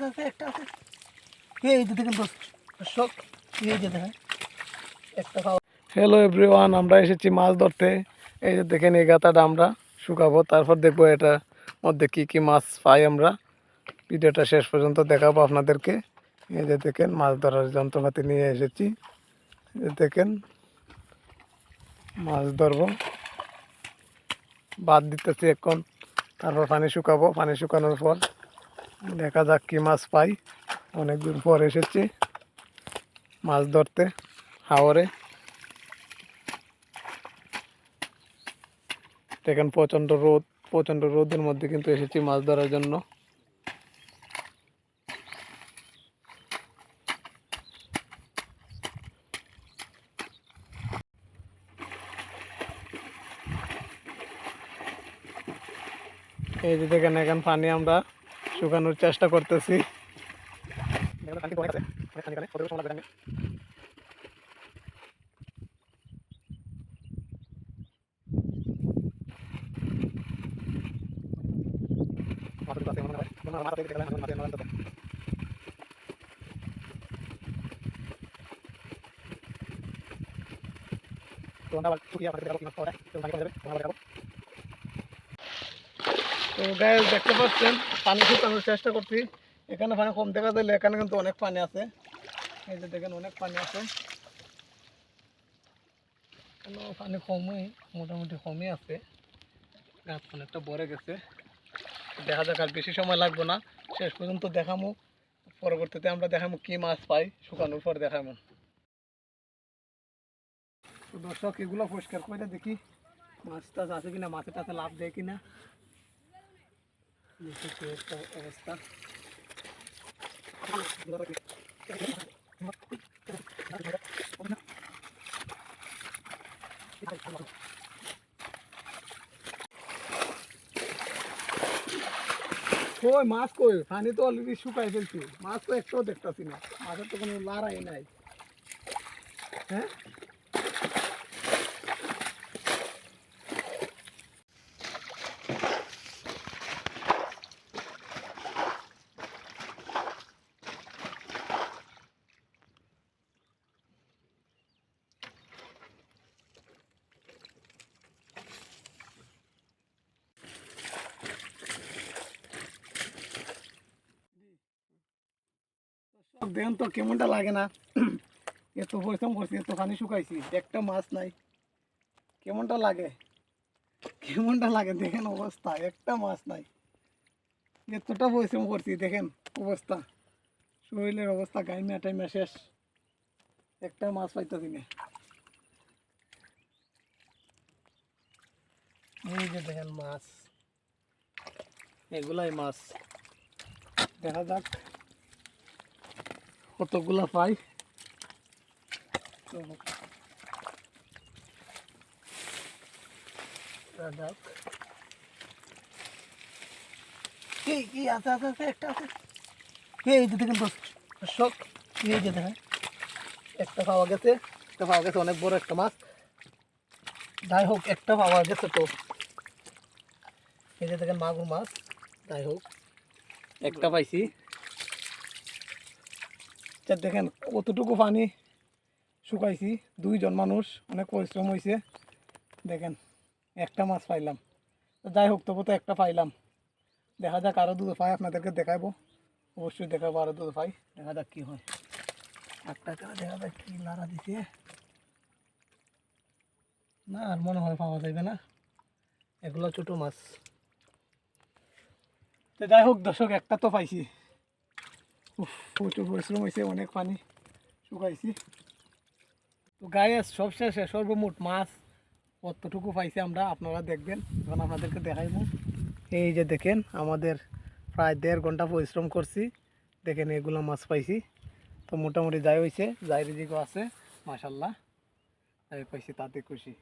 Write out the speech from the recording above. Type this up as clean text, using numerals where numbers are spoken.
আছে একটা আছে। এই যে দেখেন দর্শক, এই যে দেখেন একটা খাওয়া। হ্যালো এভরিওয়ান, আমরা এসেছি মাছ ধরতে। এই যে দেখেন এই গাতাটা আমরা শুকাবো, তারপর দেখবো এটার মধ্যে কি কি মাছ পাই আমরা। ভিডিওটা শেষ পর্যন্ত দেখাবো আপনাদেরকে। এই যে দেখেন মাছ ধরার যন্ত্রপাতি নিয়ে এসেছি। এই যে দেখেন মাছ ধরবো, বাদ দিতেছি এখন, তারপর পানি শুকাবো। পানি শুকানোর পর দেখা যাক কি মাছ পাই। অনেক দূর পর এসেছি মাছ ধরতে হাওরে। দেখেন প্রচণ্ড রোদের মধ্যে কিন্তু এসেছি মাছ ধরার জন্য। এই যে দেখেন এখন পানি আমরা শুকানোর চেষ্টা করতেছি। তো গায়ে দেখতে পাচ্ছেন পানি শুকানোর চেষ্টা করছি। এখানে পানি কম দেখা দিলে এখানে কিন্তু অনেক পানি আছে। এই যে দেখেন অনেক পানি আছে, পানি কমই, মোটামুটি কমই আছে। গাছ অনেকটা ভরে গেছে। দেখা যাক, আর বেশি সময় লাগবে না, শেষ পর্যন্ত দেখামো। পরবর্তীতে আমরা দেখামো কি মাছ পাই, শুকানোর পর দেখামো। তো দর্শক, এগুলো পরিষ্কার করে দেখি মাছ টাছ আছে কিনা, মাছের টাছে লাভ দেয় কিনা। একটা অবস্থা। কই মাছ, কই পানি তো অলরেডি শুকাই ফেলছি, মাছ তো একটাও দেখতেছি না। মাছের তো কোনো লড়াই নাই। হ্যাঁ, দেখেন তো কেমনটা লাগে না? এত পরিশ্রম করছি, এত পানি শুকাইছি, একটা মাছ নাই। কেমনটা লাগে, কেমনটা লাগে দেখেন অবস্থা, একটা মাছ নাই। এতটা পরিশ্রম করছি, দেখেন অবস্থা, শরীরের অবস্থা গাইমা টাইমা শেষ, একটা মাছ পাইতেছি না। এই যে দেখেন মাছ, এগুলাই মাছ। দেখা যাক কতগুলা পাই। কি আছে আছে আছে, একটা আছে। এই যে দেখেন দর্শক, এই যে দেখেন একটা পাওয়া গেছে, একটা পাওয়া গেছে, অনেক বড় একটা মাছ। যাই হোক, একটা পাওয়া গেছে। তো এই যে দেখেন মাগুর মাছ, যাই হোক একটা পাইছি। দেখেন কতটুকু পানি শুকাইছি, দুইজন মানুষ, অনেক পরিশ্রম হয়েছে। দেখেন একটা মাছ পাইলাম। যাই হোক, তবু তো একটা পাইলাম। দেখা যাক আরও দুটো পাই, আপনাদেরকে দেখাবো, অবশ্যই দেখাবো আরও দুটো পাই। দেখা যাক কি হয়। একটা দেখা যাক কি লাড়া দিছে না, আর মনে হয় পাওয়া যাবে না, এগুলো ছোট মাছ। তো যাই হোক দর্শক, একটা তো পাইছি। প্রচুর পরিশ্রম হয়েছে, অনেক পানি শুকাইছি। তো গায়ে সব শেষে সর্বমোট মাছ কতটুকু পাইছি আমরা, আপনারা দেখবেন, এখন আপনাদেরকে দেখাইব। এই যে দেখেন আমাদের প্রায় 1.5 ঘন্টা পরিশ্রম করছি। দেখেন এগুলো মাছ পাইছি। তো মোটামুটি যাই হয়েছে, যাই রিজিকও আছে, মাশাল্লাহ, যাই পাইছি তাতে খুশি।